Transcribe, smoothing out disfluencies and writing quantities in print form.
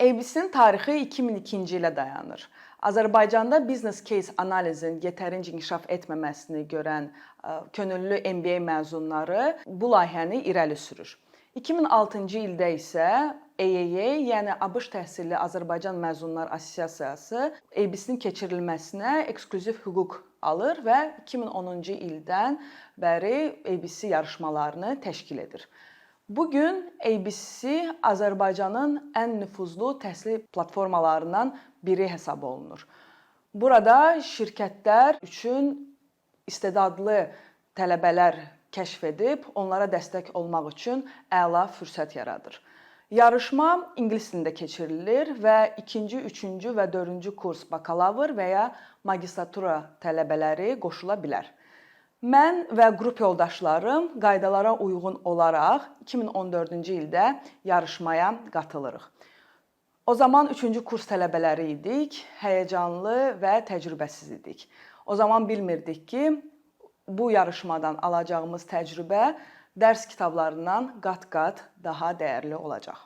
ABC-nin tarixi 2002-ci ilə dayanır. Azərbaycanda business case analizin yetərincə inkişaf etməməsini görən könüllü MBA məzunları bu layihəni irəli sürür. 2006-cı ildə isə AAA, yəni ABŞ təhsilli Azərbaycan Məzunlar Assosiasiyası ABC-nin keçirilməsinə eksklüziv hüquq alır və 2010-cu ildən bəri ABC yarışmalarını təşkil edir. Bu gün ABC Azərbaycanın ən nüfuzlu təhsil platformalarından biri hesab olunur. Burada şirkətlər üçün istedadlı tələbələr kəşf edib, onlara dəstək olmaq üçün əla fürsət yaradır. Yarışma ingilis dilində keçirilir və 2-ci, 3-cü və 4-cü kurs bakalavr və ya magistratura tələbələri qoşula bilər. Mən və qrup yoldaşlarım qaydalara uyğun olaraq 2014-cü ildə yarışmaya qatılırıq. O zaman 3-cü kurs tələbələri idik, həyəcanlı və təcrübəsiz idik. O zaman bilmirdik ki, bu yarışmadan alacağımız təcrübə dərs kitablarından qat-qat daha dəyərli olacaq.